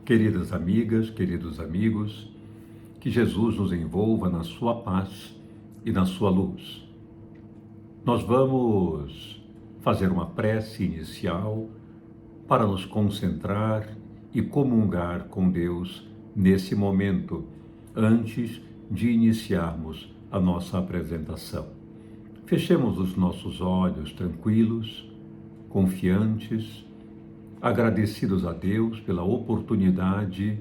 Queridas amigas, queridos amigos, que Jesus nos envolva na sua paz e na sua luz. Nós vamos fazer uma prece inicial para nos concentrar e comungar com Deus nesse momento, antes de iniciarmos a nossa apresentação. Fechemos os nossos olhos tranquilos, confiantes, agradecidos a Deus pela oportunidade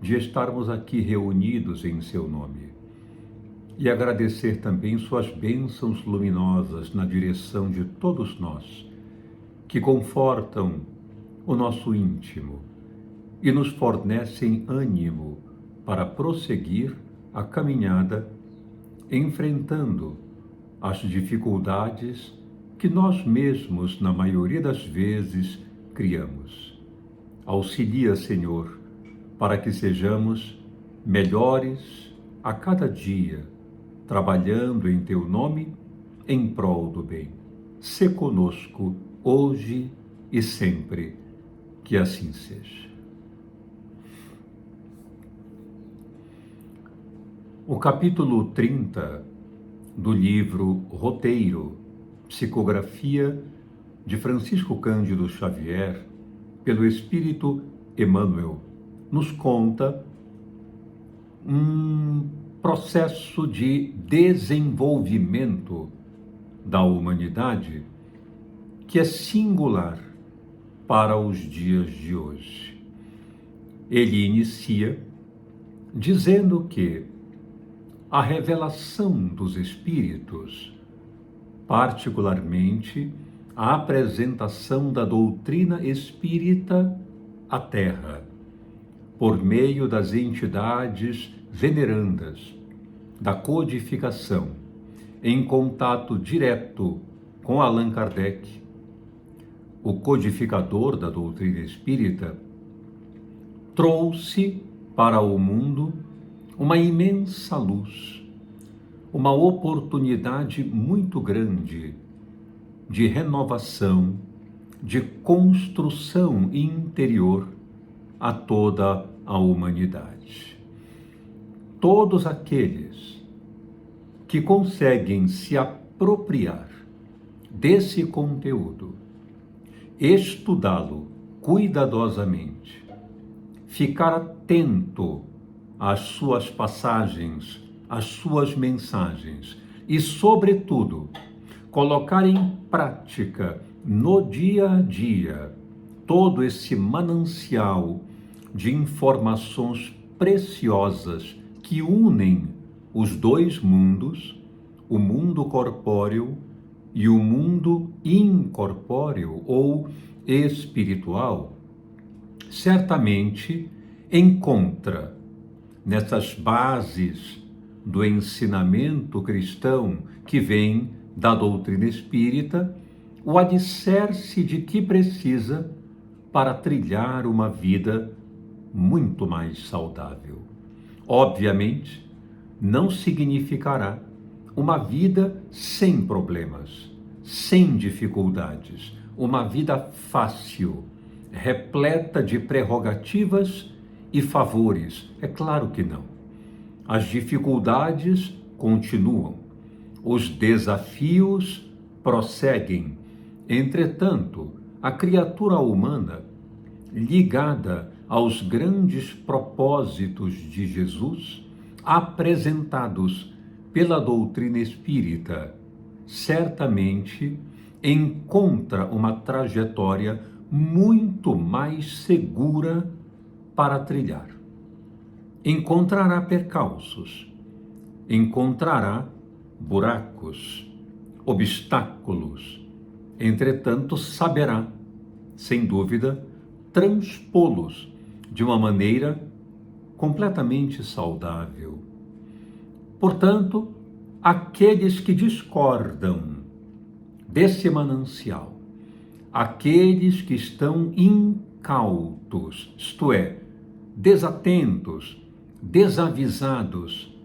de estarmos aqui reunidos em seu nome. E agradecer também suas bênçãos luminosas na direção de todos nós, que confortam o nosso íntimo e nos fornecem ânimo para prosseguir a caminhada, enfrentando as dificuldades que nós mesmos, na maioria das vezes, criamos. Auxilia, Senhor, para que sejamos melhores a cada dia, trabalhando em Teu nome, em prol do bem. Sê conosco, hoje e sempre, que assim seja. O capítulo 30 do livro Roteiro, psicografia de Francisco Cândido Xavier, pelo Espírito Emmanuel, nos conta um processo de desenvolvimento da humanidade que é singular para os dias de hoje. Ele inicia dizendo que a revelação dos Espíritos, particularmente a apresentação da doutrina espírita à Terra, por meio das entidades venerandas, da codificação, em contato direto com Allan Kardec, o codificador da doutrina espírita, trouxe para o mundo uma imensa luz, uma oportunidade muito grande de renovação, de construção interior a toda a humanidade. Todos aqueles que conseguem se apropriar desse conteúdo, estudá-lo cuidadosamente, ficar atento às suas passagens, às suas mensagens e, sobretudo, colocar em prática no dia a dia todo esse manancial de informações preciosas que unem os dois mundos, o mundo corpóreo e o mundo incorpóreo ou espiritual, certamente encontra nessas bases do ensinamento cristão que vem da doutrina espírita, o alicerce de que precisa para trilhar uma vida muito mais saudável. Obviamente, não significará uma vida sem problemas, sem dificuldades, uma vida fácil, repleta de prerrogativas e favores. É claro que não. As dificuldades continuam. Os desafios prosseguem. Entretanto, a criatura humana, ligada aos grandes propósitos de Jesus, apresentados pela doutrina espírita, certamente encontra uma trajetória muito mais segura para trilhar. Encontrará percalços, encontrará buracos, obstáculos. Entretanto, saberá, sem dúvida, transpô-los de uma maneira completamente saudável. Portanto, aqueles que discordam desse manancial, aqueles que estão incautos, isto é, desatentos, desavisados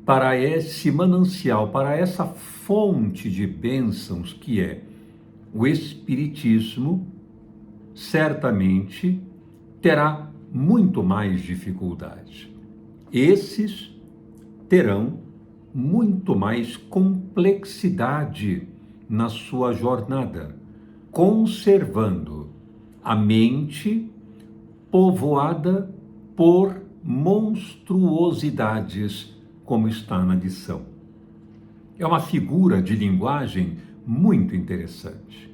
para esse manancial, para essa fonte de bênçãos que é o Espiritismo, certamente terá muito mais dificuldade. Esses terão muito mais complexidade na sua jornada, conservando a mente povoada por monstruosidades, como está na lição. É uma figura de linguagem muito interessante.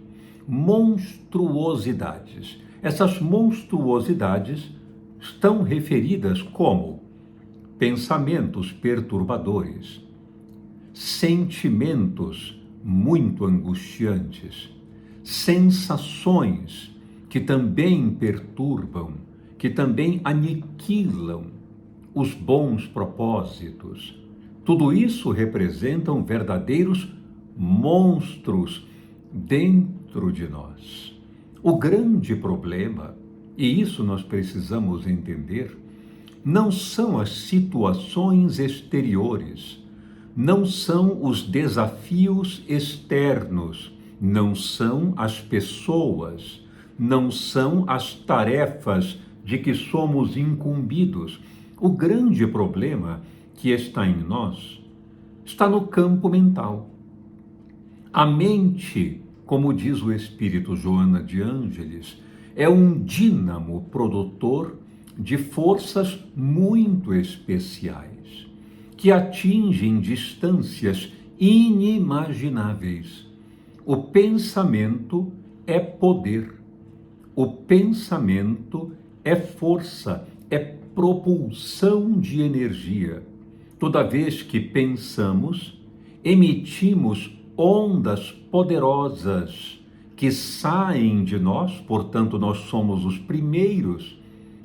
Monstruosidades. Essas monstruosidades estão referidas como pensamentos perturbadores, sentimentos muito angustiantes, sensações que também perturbam, que também aniquilam os bons propósitos. Tudo isso representam verdadeiros monstros dentro de nós. O grande problema, e isso nós precisamos entender, não são as situações exteriores, não são os desafios externos, não são as pessoas, não são as tarefas de que somos incumbidos. O grande problema que está em nós está no campo mental. A mente, como diz o espírito Joana de Ângeles, é um dínamo produtor de forças muito especiais, que atingem distâncias inimagináveis. O pensamento é poder, o pensamento é força, é propulsão de energia. Toda vez que pensamos, emitimos ondas poderosas que saem de nós, portanto, nós somos os primeiros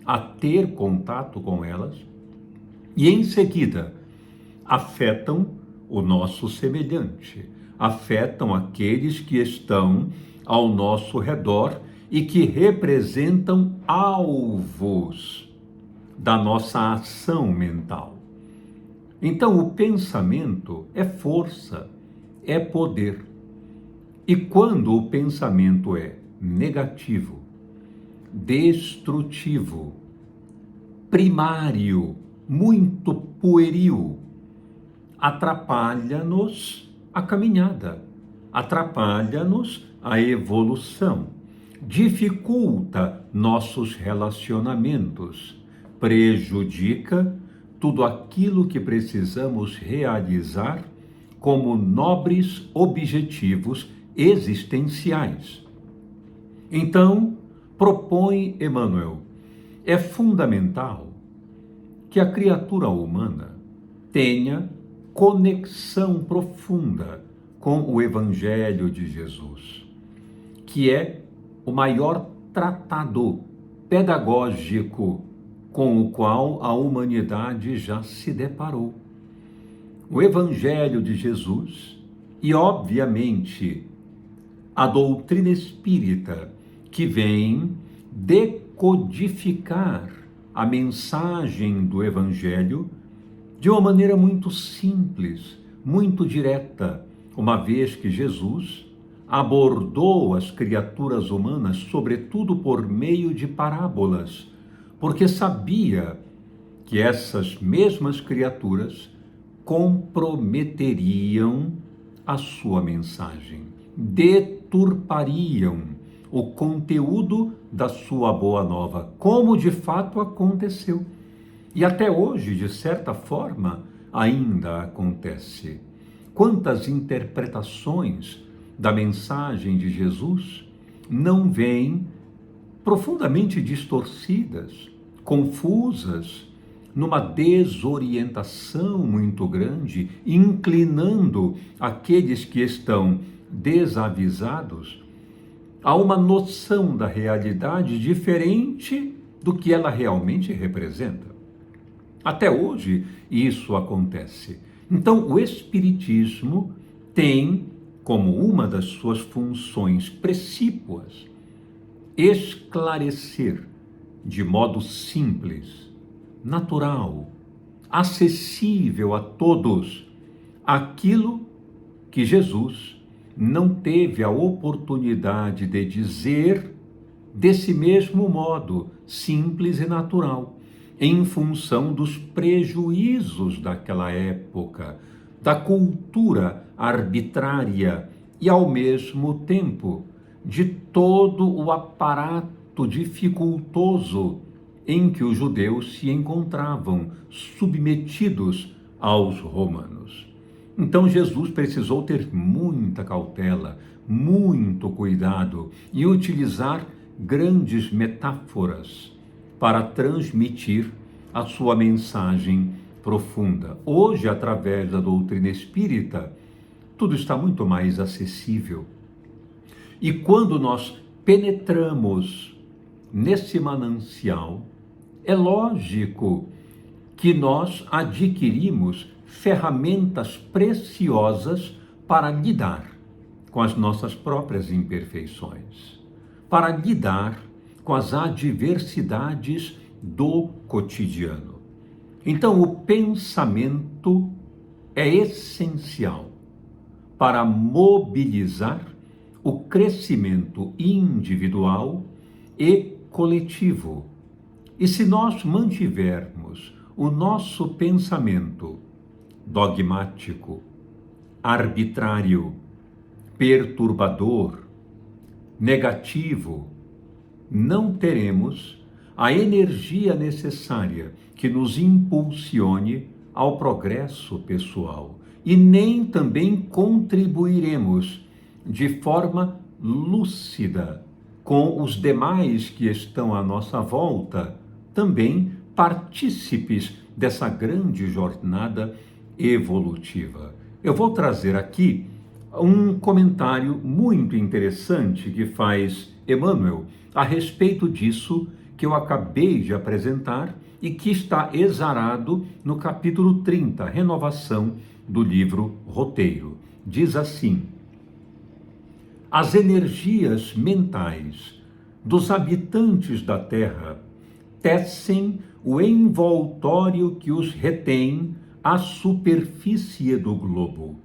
a ter contato com elas, e em seguida afetam o nosso semelhante, afetam aqueles que estão ao nosso redor e que representam alvos da nossa ação mental. Então, o pensamento é força, é poder. E quando o pensamento é negativo, destrutivo, primário, muito pueril, atrapalha-nos a caminhada, atrapalha-nos a evolução, dificulta nossos relacionamentos, prejudica tudo aquilo que precisamos realizar como nobres objetivos existenciais. Então, propõe Emmanuel, é fundamental que a criatura humana tenha conexão profunda com o Evangelho de Jesus, que é o maior tratado pedagógico com o qual a humanidade já se deparou. O Evangelho de Jesus e, obviamente, a doutrina espírita, que vem decodificar a mensagem do Evangelho de uma maneira muito simples, muito direta, uma vez que Jesus abordou as criaturas humanas, sobretudo por meio de parábolas, porque sabia que essas mesmas criaturas comprometeriam a sua mensagem, deturpariam o conteúdo da sua boa nova, como de fato aconteceu. E até hoje, de certa forma, ainda acontece. Quantas interpretações da mensagem de Jesus não vêm profundamente distorcidas, confusas, numa desorientação muito grande, inclinando aqueles que estão desavisados a uma noção da realidade diferente do que ela realmente representa. Até hoje isso acontece. Então, o Espiritismo tem como uma das suas funções precípuas esclarecer de modo simples, natural, acessível a todos, aquilo que Jesus não teve a oportunidade de dizer desse mesmo modo, simples e natural, em função dos prejuízos daquela época, da cultura arbitrária e, ao mesmo tempo, de todo o aparato dificultoso em que os judeus se encontravam submetidos aos romanos. Então Jesus precisou ter muita cautela, muito cuidado e utilizar grandes metáforas para transmitir a sua mensagem profunda. Hoje, através da doutrina espírita, tudo está muito mais acessível. E quando nós penetramos nesse manancial, é lógico que nós adquirimos ferramentas preciosas para lidar com as nossas próprias imperfeições, para lidar com as adversidades do cotidiano. Então, o pensamento é essencial para mobilizar o crescimento individual e coletivo. E se nós mantivermos o nosso pensamento dogmático, arbitrário, perturbador, negativo, não teremos a energia necessária que nos impulsione ao progresso pessoal e nem também contribuiremos de forma lúcida com os demais que estão à nossa volta, também partícipes dessa grande jornada evolutiva. Eu vou trazer aqui um comentário muito interessante que faz Emmanuel a respeito disso que eu acabei de apresentar e que está exarado no capítulo 30, Renovação do livro Roteiro. Diz assim: as energias mentais dos habitantes da Terra tecem o envoltório que os retém à superfície do globo.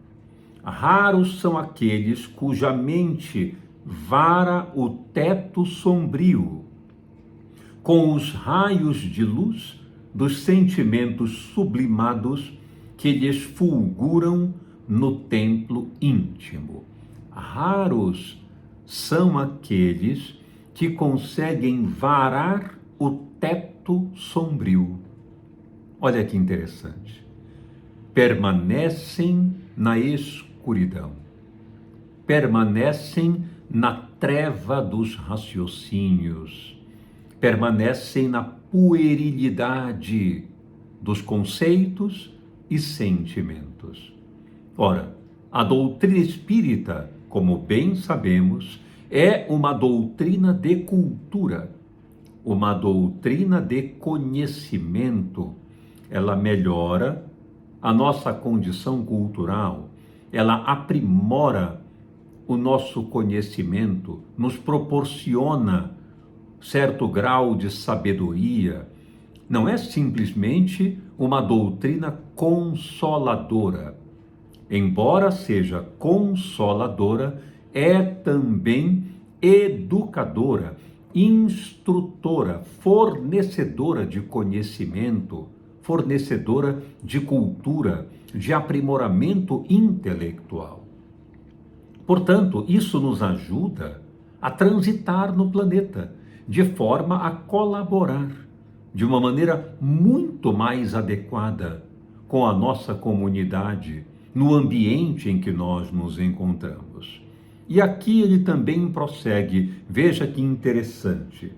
Raros são aqueles cuja mente vara o teto sombrio, com os raios de luz dos sentimentos sublimados que lhes fulguram no templo íntimo. Raros são aqueles que conseguem varar o teto sombrio. Olha que interessante. Permanecem na escuridão, permanecem na treva dos raciocínios, permanecem na puerilidade dos conceitos e sentimentos. Ora, a doutrina espírita, como bem sabemos, é uma doutrina de cultura, uma doutrina de conhecimento. Ela melhora a nossa condição cultural, ela aprimora o nosso conhecimento, nos proporciona certo grau de sabedoria. Não é simplesmente uma doutrina consoladora. Embora seja consoladora, é também educadora, instrutora, fornecedora de conhecimento, fornecedora de cultura, de aprimoramento intelectual. Portanto, isso nos ajuda a transitar no planeta, de forma a colaborar de uma maneira muito mais adequada com a nossa comunidade, no ambiente em que nós nos encontramos. E aqui ele também prossegue, veja que interessante.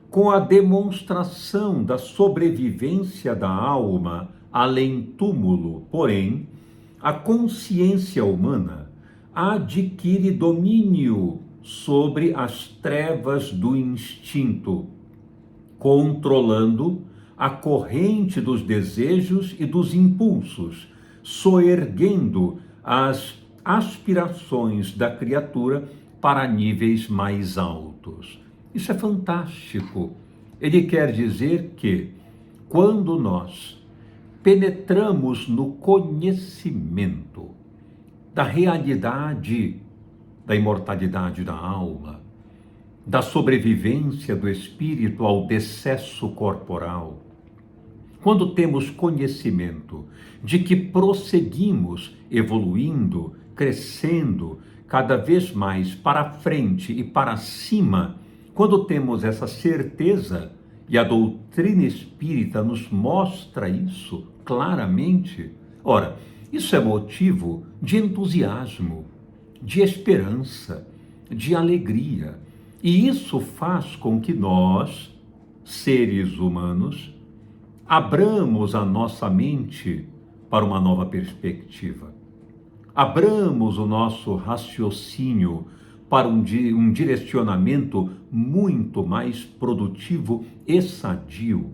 Com a demonstração da sobrevivência da alma além túmulo, porém, a consciência humana adquire domínio sobre as trevas do instinto, controlando a corrente dos desejos e dos impulsos, soerguendo as aspirações da criatura para níveis mais altos. Isso é fantástico. Ele quer dizer que, quando nós penetramos no conhecimento da realidade da imortalidade da alma, da sobrevivência do espírito ao decesso corporal, quando temos conhecimento de que prosseguimos evoluindo, crescendo cada vez mais para frente e para cima, quando temos essa certeza, e a doutrina espírita nos mostra isso claramente, ora, isso é motivo de entusiasmo, de esperança, de alegria. E isso faz com que nós, seres humanos, abramos a nossa mente para uma nova perspectiva. Abramos o nosso raciocínio para um direcionamento muito mais produtivo e sadio,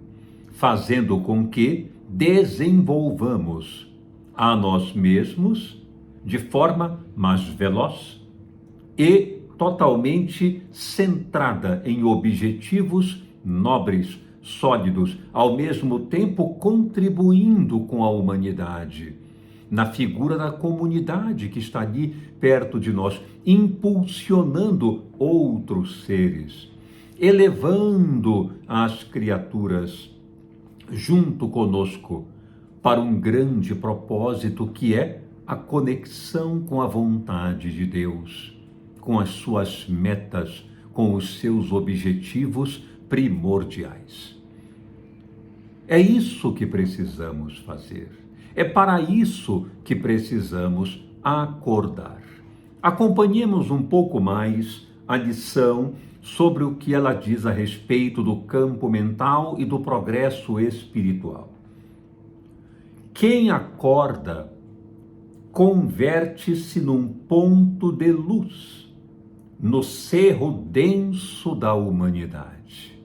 fazendo com que desenvolvamos a nós mesmos de forma mais veloz e totalmente centrada em objetivos nobres, sólidos, ao mesmo tempo contribuindo com a humanidade, na figura da comunidade que está ali perto de nós, impulsionando outros seres, elevando as criaturas junto conosco para um grande propósito que é a conexão com a vontade de Deus, com as suas metas, com os seus objetivos primordiais. É isso que precisamos fazer. É para isso que precisamos acordar. Acompanhemos um pouco mais a lição sobre o que ela diz a respeito do campo mental e do progresso espiritual. Quem acorda converte-se num ponto de luz no cerro denso da humanidade,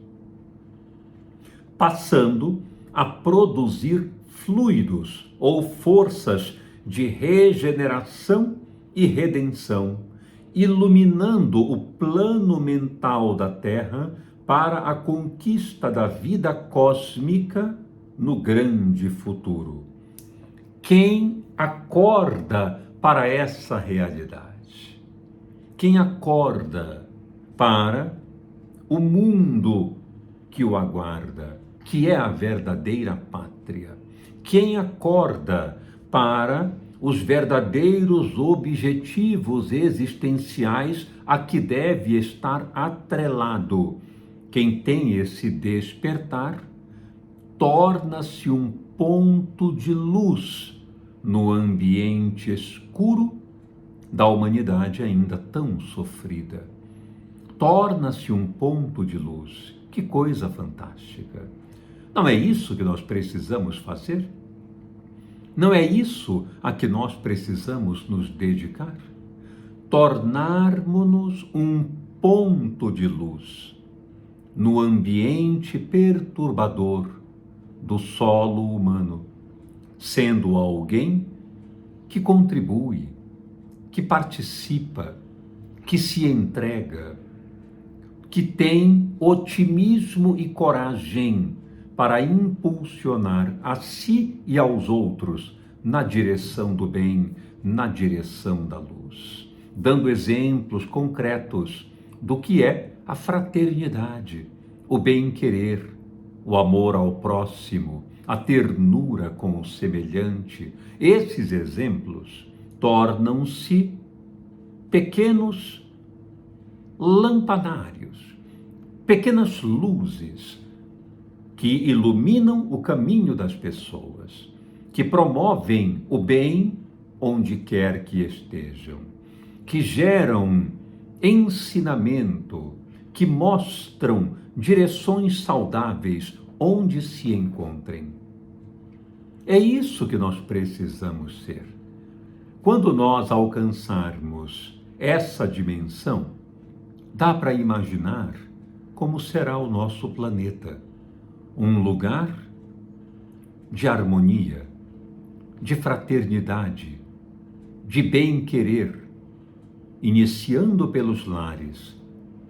passando a produzir fluidos ou forças de regeneração e redenção, iluminando o plano mental da Terra para a conquista da vida cósmica no grande futuro. Quem acorda para essa realidade? Quem acorda para o mundo que o aguarda, que é a verdadeira pátria? Quem acorda para os verdadeiros objetivos existenciais a que deve estar atrelado? Quem tem esse despertar torna-se um ponto de luz no ambiente escuro da humanidade ainda tão sofrida. Torna-se um ponto de luz. Que coisa fantástica! Não é isso que nós precisamos fazer? Não é isso a que nós precisamos nos dedicar? Tornarmos-nos um ponto de luz no ambiente perturbador do solo humano, sendo alguém que contribui, que participa, que se entrega, que tem otimismo e coragem para impulsionar a si e aos outros na direção do bem, na direção da luz, dando exemplos concretos do que é a fraternidade, o bem-querer, o amor ao próximo, a ternura com o semelhante. Esses exemplos tornam-se pequenos lampadários, pequenas luzes que iluminam o caminho das pessoas, que promovem o bem onde quer que estejam, que geram ensinamento, que mostram direções saudáveis onde se encontrem. É isso que nós precisamos ser. Quando nós alcançarmos essa dimensão, dá para imaginar como será o nosso planeta. Um lugar de harmonia, de fraternidade, de bem-querer, iniciando pelos lares,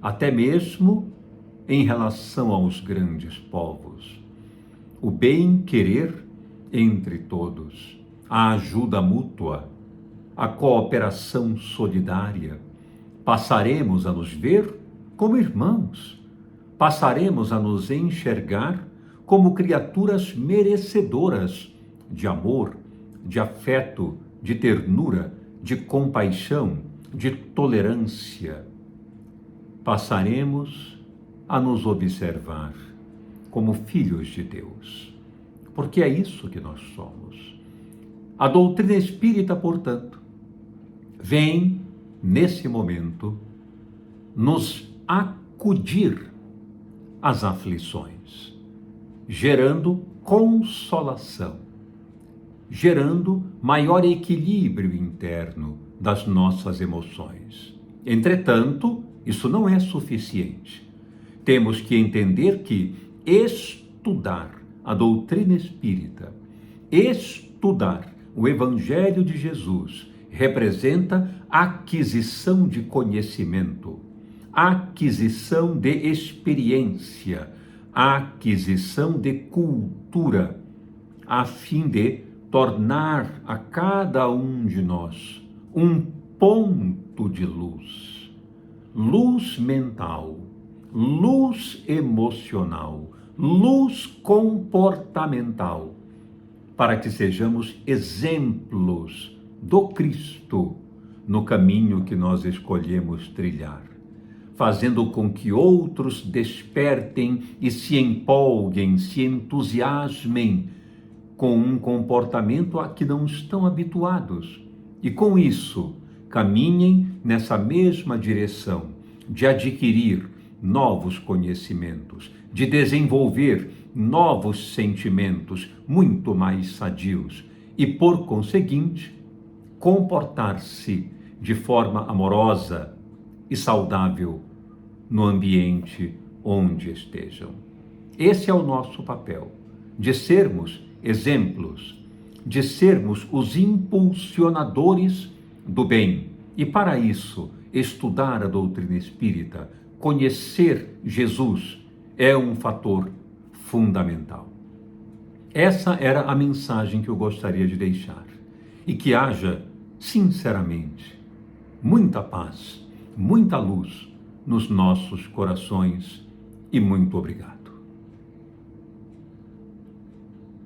até mesmo em relação aos grandes povos. O bem-querer entre todos, a ajuda mútua, a cooperação solidária. Passaremos a nos ver como irmãos. Passaremos a nos enxergar como criaturas merecedoras de amor, de afeto, de ternura, de compaixão, de tolerância. Passaremos a nos observar como filhos de Deus, porque é isso que nós somos. A doutrina espírita, portanto, vem, nesse momento, nos acudir às aflições, gerando consolação, gerando maior equilíbrio interno das nossas emoções. Entretanto, isso não é suficiente. Temos que entender que estudar a doutrina espírita, estudar o Evangelho de Jesus, representa aquisição de conhecimento, aquisição de experiência, aquisição de cultura, a fim de tornar a cada um de nós um ponto de luz, luz mental, luz emocional, luz comportamental, para que sejamos exemplos do Cristo no caminho que nós escolhemos trilhar, fazendo com que outros despertem e se empolguem, se entusiasmem com um comportamento a que não estão habituados. E com isso, caminhem nessa mesma direção de adquirir novos conhecimentos, de desenvolver novos sentimentos muito mais sadios e, por conseguinte, comportar-se de forma amorosa e saudável no ambiente onde estejam. Esse é o nosso papel, de sermos exemplos, de sermos os impulsionadores do bem. E para isso, estudar a doutrina espírita, conhecer Jesus, é um fator fundamental. Essa era a mensagem que eu gostaria de deixar. E que haja, sinceramente, muita paz, muita luz nos nossos corações e muito obrigado.